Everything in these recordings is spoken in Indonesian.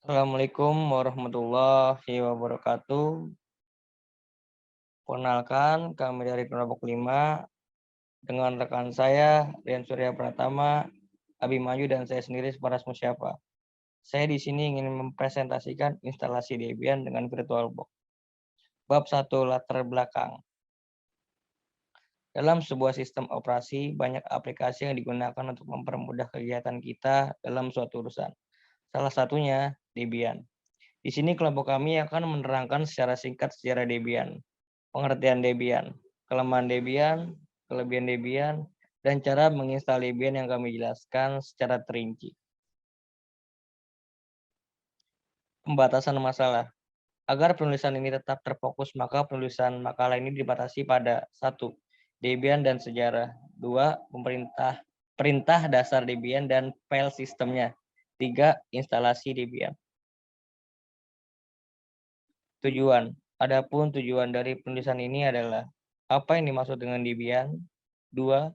Assalamualaikum warahmatullahi wabarakatuh. Perkenalkan, kami dari kelompok 5 dengan rekan saya, Rian Surya Pratama, Abimanyu, dan saya sendiri Faras Musyafa. Saya di sini ingin mempresentasikan instalasi Debian dengan VirtualBox. Bab 1, latar belakang. Dalam sebuah sistem operasi, banyak aplikasi yang digunakan untuk mempermudah kegiatan kita dalam suatu urusan. Salah satunya Debian. Di sini kelompok kami akan menerangkan secara singkat sejarah Debian, pengertian Debian, kelemahan Debian, kelebihan Debian, dan cara menginstal Debian yang kami jelaskan secara terinci. Pembatasan masalah. Agar penulisan ini tetap terfokus, maka penulisan makalah ini dibatasi pada 1. Debian dan sejarah. 2. Perintah dasar Debian dan file sistemnya. 3. Instalasi Debian. Tujuan. Adapun tujuan dari penulisan ini adalah apa yang dimaksud dengan Debian. 2.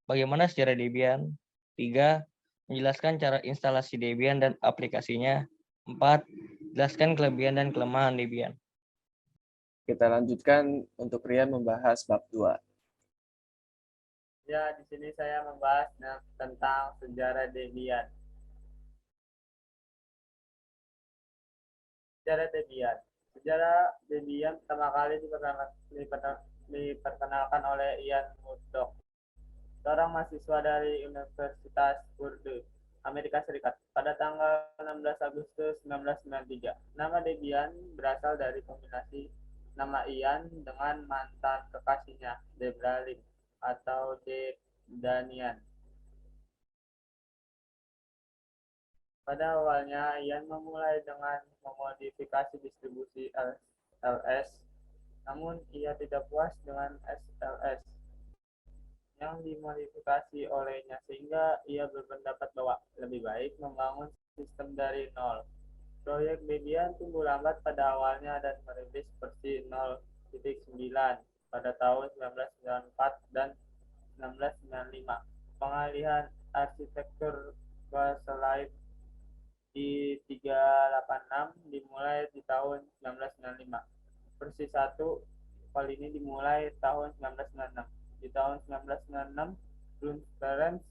Bagaimana sejarah Debian. 3. Menjelaskan cara instalasi Debian dan aplikasinya. 4. Jelaskan kelebihan dan kelemahan Debian. Kita lanjutkan untuk Rian membahas bab 2. Ya, di sini saya membahas tentang sejarah Debian. Sejarah Debian pertama kali diperkenalkan oleh Ian Murdoch, seorang mahasiswa dari Universitas Purdue, Amerika Serikat, pada tanggal 16 Agustus 1993. Nama Debian berasal dari kombinasi nama Ian dengan mantan kekasihnya, Debra Lynn atau Deb Danian. Pada awalnya, Ian memulai dengan memodifikasi distribusi SLS, namun ia tidak puas dengan SLS yang dimodifikasi olehnya, sehingga ia berpendapat bahwa lebih baik membangun sistem dari nol. Proyek Debian tumbuh lambat pada awalnya dan merintis versi 0.9 pada tahun 1994 dan 1995. Pengalihan arsitektur ke slide di 386 dimulai di tahun 1995. Versi 1 kali ini dimulai tahun 1996. Di tahun 1996, Bruce Perens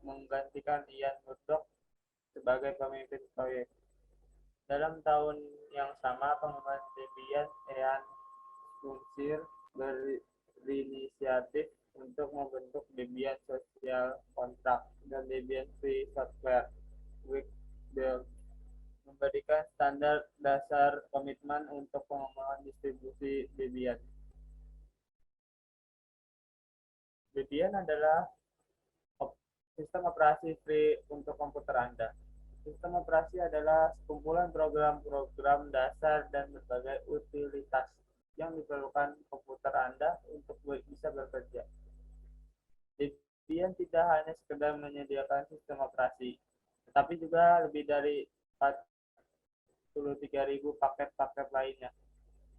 menggantikan Ian Murdoch sebagai pemimpin proyek. Dalam tahun yang sama, pengembangan Debian Ian Spursir berinisiatif untuk membentuk Debian Social Contract dan Debian Free Software Build, memberikan standar dasar komitmen untuk pengembangan distribusi Debian. Debian adalah sistem operasi free untuk komputer Anda. Sistem operasi adalah sekumpulan program-program dasar dan berbagai utilitas yang diperlukan komputer Anda untuk bisa bekerja. Debian tidak hanya sekedar menyediakan sistem operasi, tetapi juga lebih dari 43.000 paket-paket lainnya,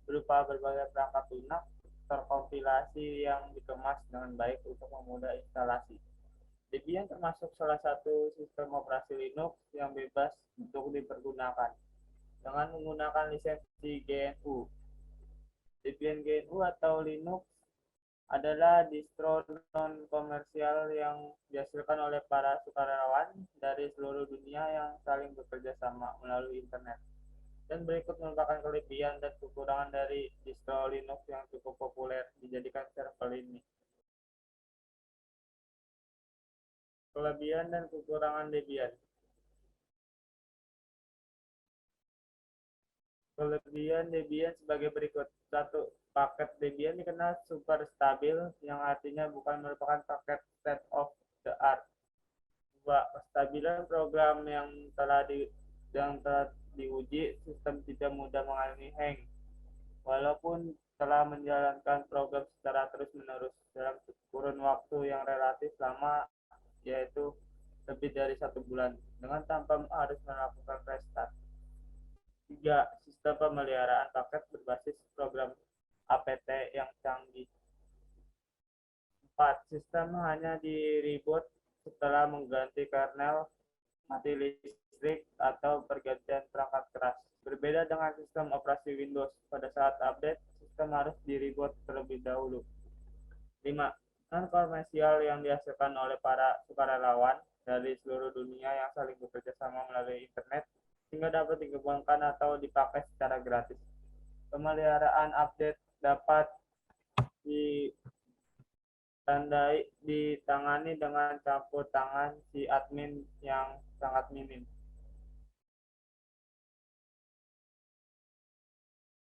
berupa berbagai perangkat lunak terkompilasi yang dikemas dengan baik untuk memudah instalasi. Debian termasuk salah satu sistem operasi Linux yang bebas untuk dipergunakan dengan menggunakan lisensi GNU. Debian GNU atau Linux adalah distro non-komersial yang dihasilkan oleh para sukarelawan dari seluruh dunia yang saling bekerja sama melalui internet. Dan berikut merupakan kelebihan dan kekurangan dari distro Linux yang cukup populer dijadikan server ini. Kelebihan dan kekurangan Debian. Kelebihan Debian sebagai berikut. 1. Paket Debian dikenal super stabil, yang artinya bukan merupakan paket state of the art. 2. Kestabilan program yang telah diuji, sistem tidak mudah mengalami hang, walaupun telah menjalankan program secara terus-menerus dalam kurun waktu yang relatif lama, yaitu lebih dari 1 bulan, dengan tanpa harus melakukan restart. 3. Sistem pemeliharaan paket berbasis program APT yang canggih. 4. Sistem hanya di reboot setelah mengganti kernel, mati listrik, listrik atau pergantian perangkat keras. Berbeda dengan sistem operasi Windows, pada saat update, sistem harus di-reboot terlebih dahulu. 5. Non-komersial yang dihasilkan oleh para sukarelawan dari seluruh dunia yang saling bekerja sama melalui internet sehingga dapat dikembangkan atau dipakai secara gratis. Pemeliharaan update dapat ditangani dengan campur tangan si admin yang sangat minim.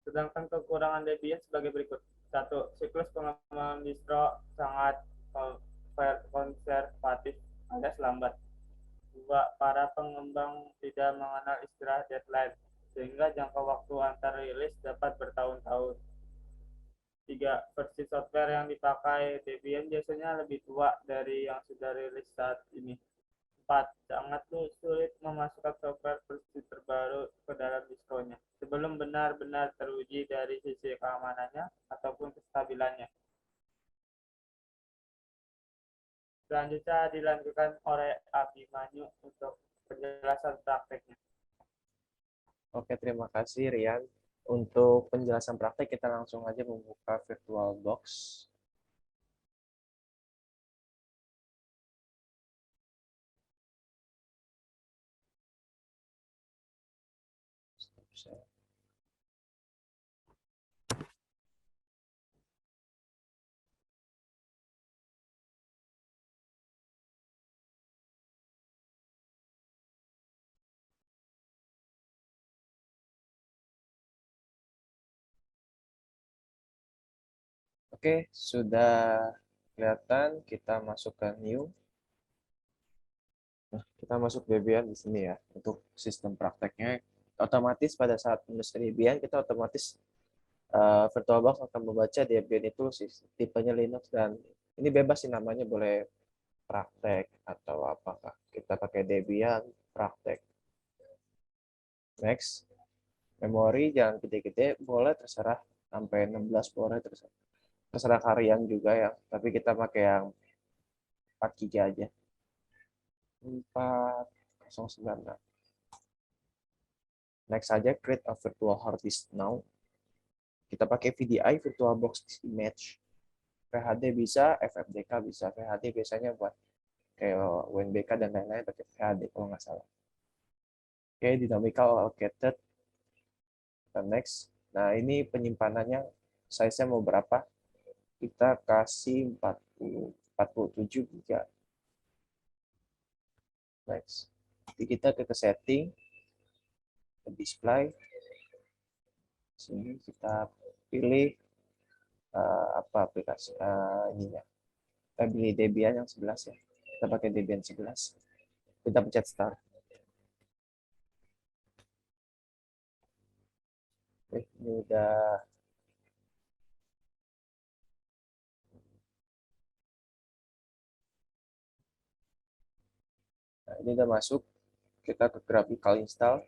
Sedangkan kekurangan Debian sebagai berikut. 1. Siklus pengembangan distro sangat konservatif alias lambat. 2. Para pengembang tidak mengenal istilah deadline, sehingga jangka waktu antar rilis dapat bertahun-tahun. 3. Versi software yang dipakai Debian biasanya lebih tua dari yang sudah rilis saat ini. 4. Sangat sulit memasukkan software versi terbaru ke dalam distronya sebelum benar-benar teruji dari sisi keamanannya ataupun kestabilannya. Selanjutnya dilanjutkan oleh Abimanyu untuk penjelasan prakteknya. Oke, terima kasih Rian. Untuk penjelasan praktek kita langsung aja membuka VirtualBox. Oke, sudah kelihatan. Kita masuk ke new. Nah, kita masuk Debian di sini ya. Untuk sistem prakteknya, otomatis pada saat menulis Debian, kita otomatis VirtualBox akan membaca Debian itu tipenya Linux, dan ini bebas sih namanya, boleh praktek atau apakah. Kita pakai Debian praktek. Next. Memori jangan gede-gede, boleh terserah sampai 16 boleh, terserah kalian juga ya, tapi kita pakai yang 4 GB aja. 4096. Next saja, create a virtual hard disk now. Kita pakai VDI, VirtualBox Disk Image. VHD bisa, FFDK bisa. VHD biasanya buat kayak WNBK dan lain-lain pakai VHD kalau nggak salah. Oke, dynamical allocated. Dan next. Nah, ini penyimpanannya, size-nya mau berapa? Kita kasih 47 GB. Next. Jadi kita ke setting, ke display. Sini kita pilih apa aplikasi ininya. Kita pilih Debian yang 11 ya. Kita pakai Debian 11. Kita pencet start. Oke, ini udah ini udah masuk. Kita ke graphical install.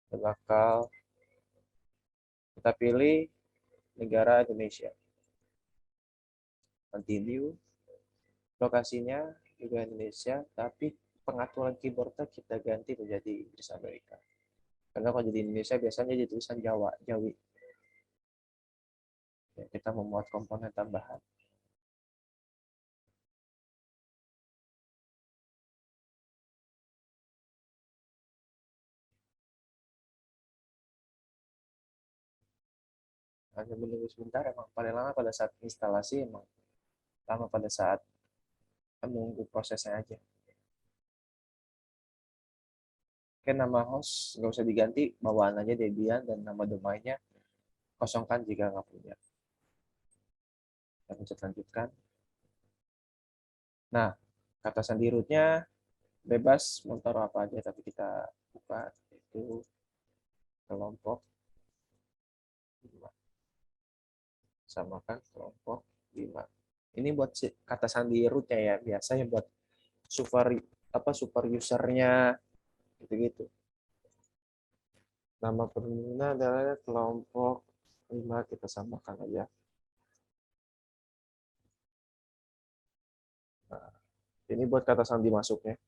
Kita bakal kita pilih negara Indonesia. Continue. Lokasinya juga Indonesia, tapi pengaturan keyboardnya kita ganti menjadi Inggris Amerika. Karena kalau jadi Indonesia biasanya jadi tulisan Jawa, Jawi. Ya, kita memuat komponen tambahan. Hanya menunggu sebentar, emang paling lama pada saat instalasi, emang lama pada saat menunggu prosesnya aja. Oke, nama host nggak usah diganti, bawaan aja Debian, dan nama domainnya kosongkan jika nggak punya. Kita pencet lanjutkan. Nah, kata sandi rootnya bebas mau taruh apa aja, tapi kita buka itu kelompok 5. Samakan kelompok 5. Ini buat kata sandi rootnya ya, biasanya buat super usernya gitu-gitu. Nama pengguna adalah kelompok 5, kita samakan aja. Ini buat kata sandi masuknya.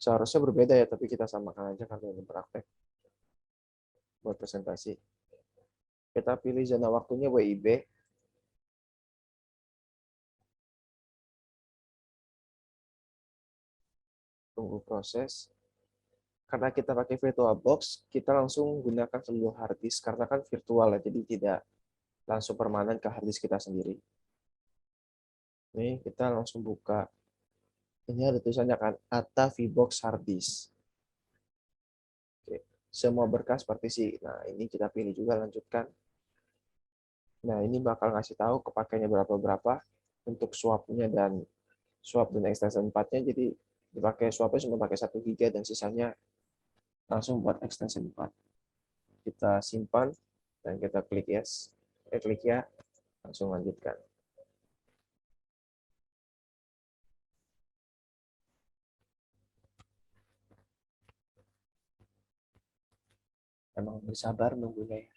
Seharusnya berbeda ya, tapi kita samakan aja karena ini praktek buat presentasi. Kita pilih zona waktunya WIB. Tunggu proses. Karena kita pakai VirtualBox, kita langsung gunakan seluruh hard disk karena kan virtual ya, jadi tidak langsung permanen ke hard disk kita sendiri. Ini kita langsung buka. Ini ada tulisannya kan, ATA VBox Hard Disk. Oke. Semua berkas partisi. Nah, ini kita pilih juga lanjutkan. Nah, ini bakal ngasih tahu kepakainya berapa-berapa untuk swap-nya dan swap dan extension 4-nya. Jadi dipakai swap-nya cuma pakai 1 GB dan sisanya langsung buat extension 4. Kita simpan dan kita klik yes. Klik ya, langsung lanjutkan. Emang bersabar nunggunya ya.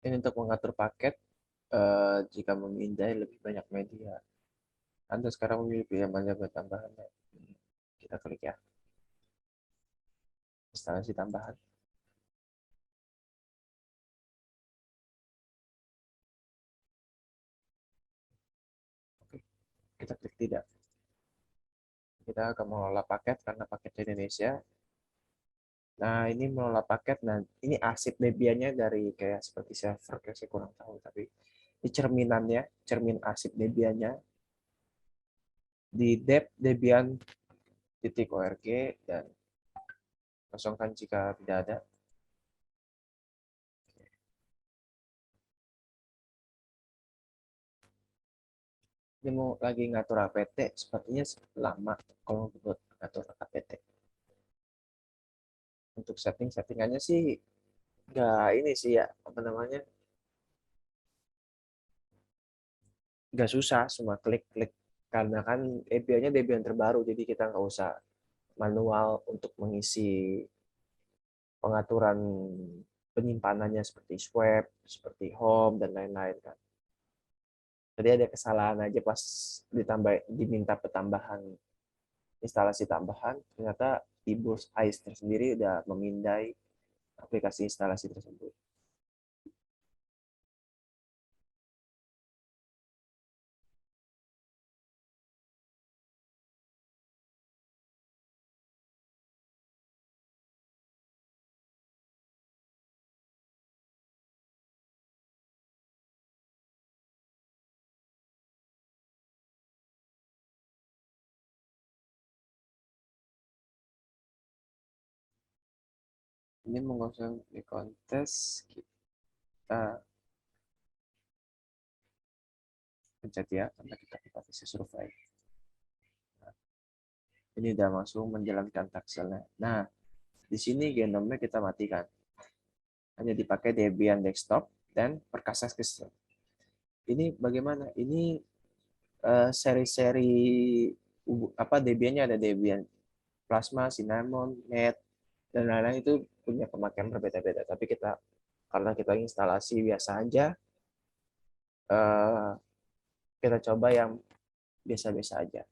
Ini untuk mengatur paket jika memindai lebih banyak media. Anda sekarang memilih pilihan mana buat tambahan. Kita klik ya. Instalasi tambahan. Oke, kita klik tidak. Kita akan mengelola paket karena paket di Indonesia. Nah, ini mengelola paket. Nah, ini arsip Debian-nya dari kayak seperti server, kayak saya kurang tahu. Tapi ini cerminannya, cermin arsip Debian-nya di debian.org dan kosongkan jika tidak ada. Ini mau lagi ngatur APT, sepertinya lama kalau buat ngatur APT. Untuk settingannya sih nggak ini sih ya, apa namanya, nggak susah, cuma klik-klik. Karena kan API-nya Debian terbaru, jadi kita nggak usah manual untuk mengisi pengaturan penyimpanannya seperti swap, seperti home, dan lain-lain kan. Jadi ada kesalahan aja pas diminta petambahan instalasi tambahan, ternyata Ibus Ice tersendiri udah memindai aplikasi instalasi tersebut. Ini mengusung di kontes, kita pencet ya, karena kita bisa survei. Nah, ini udah masuk menjalankan takselnya. Nah, di sini genomnya kita matikan. Hanya dipakai Debian desktop dan Perkasa System. Ini bagaimana? Ini seri-seri apa Debiannya ada Debian Plasma, Cinnamon, Net, dan lain-lain itu punya pemakaian berbeda-beda. Tapi karena kita instalasi biasa aja, kita coba yang biasa-biasa aja.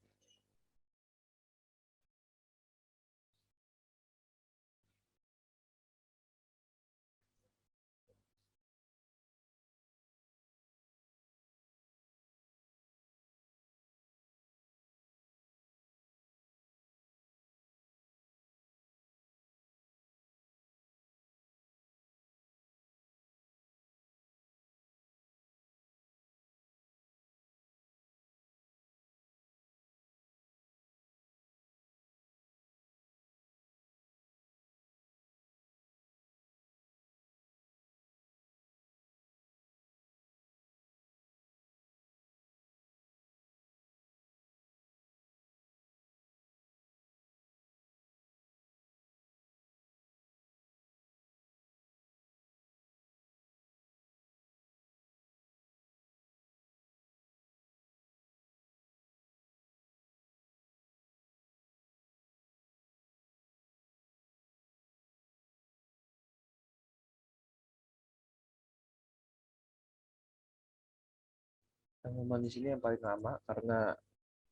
pengumuman di sini yang paling lama karena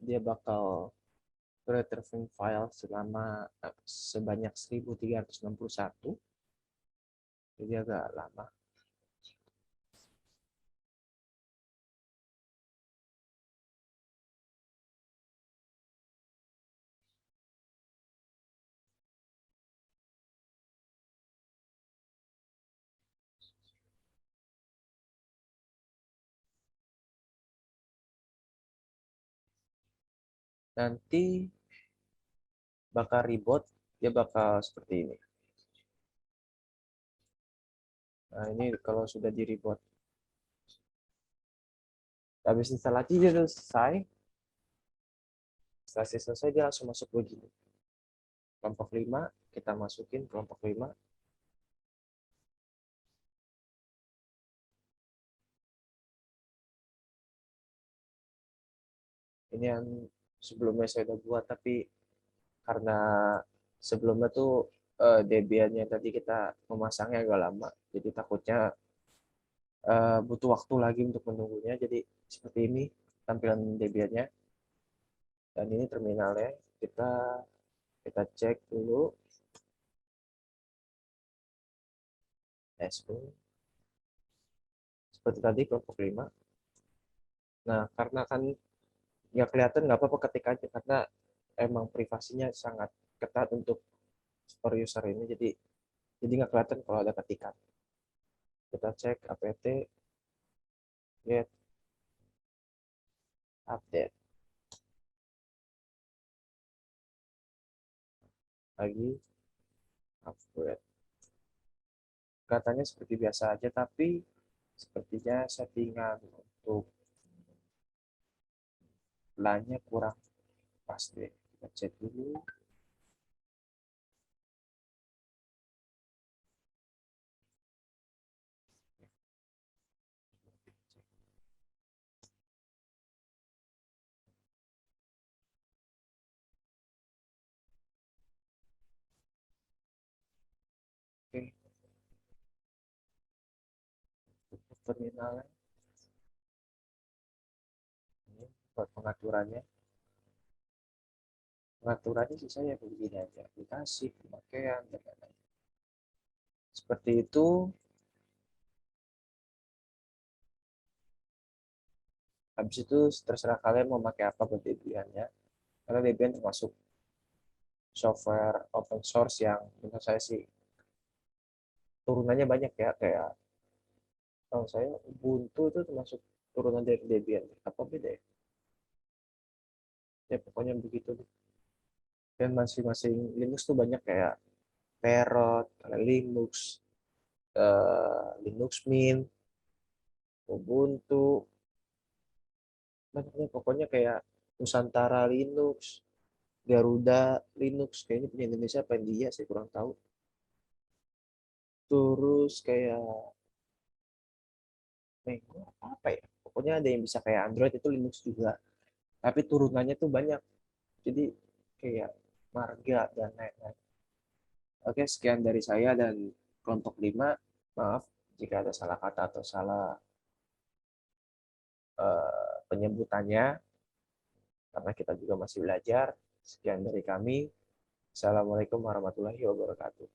dia bakal retrieving file selama sebanyak 1361, jadi agak lama. Nanti bakal reboot, dia bakal seperti ini. Nah, ini kalau sudah di reboot. Habis instalasi dia udah selesai. Setelah selesai dia langsung masuk begini. Kelompok 5, kita masukin kelompok 5. Ini yang sebelumnya saya udah buat, tapi karena sebelumnya tuh Debian-nya tadi kita memasangnya agak lama, jadi takutnya butuh waktu lagi untuk menunggunya. Jadi seperti ini tampilan Debian-nya. Dan ini terminalnya. Kita cek dulu. Seperti tadi kelompok 5. Nah, karena kan nggak kelihatan, nggak apa-apa ketik aja karena emang privasinya sangat ketat untuk super user ini, jadi nggak kelihatan kalau ada ketikan. Kita cek apt get update lagi upgrade. Katanya seperti biasa aja, tapi sepertinya settingan untuk LAN-nya kurang pas deh. Kita cek dulu. Oke, tutup terminalnya. Ini buat pengaturannya. Pengaturannya sih saya begini aja, aplikasi, pemakaian, dan lain-lain. Seperti itu. Habis itu terserah kalian mau pakai apa buat Debian-nya. Karena Debian termasuk software open source yang menurut saya sih turunannya banyak ya. Kayak kalau saya Ubuntu itu termasuk turunan dari Debian. Apa beda ya? Ya pokoknya begitu. Dan masing-masing Linux tuh banyak kayak Parrot, Linux, Linux Mint, Ubuntu, namanya pokoknya kayak Nusantara Linux, Garuda Linux, kayaknya punya Indonesia apa India saya kurang tahu. Terus kayak Mango apa ya? Pokoknya ada yang bisa kayak Android itu Linux juga. Tapi turunannya tuh banyak. Jadi kayak Marga dan lain-lain. Oke, sekian dari saya dan kelompok 5. Maaf jika ada salah kata atau salah penyebutannya, karena kita juga masih belajar. Sekian dari kami. Assalamualaikum warahmatullahi wabarakatuh.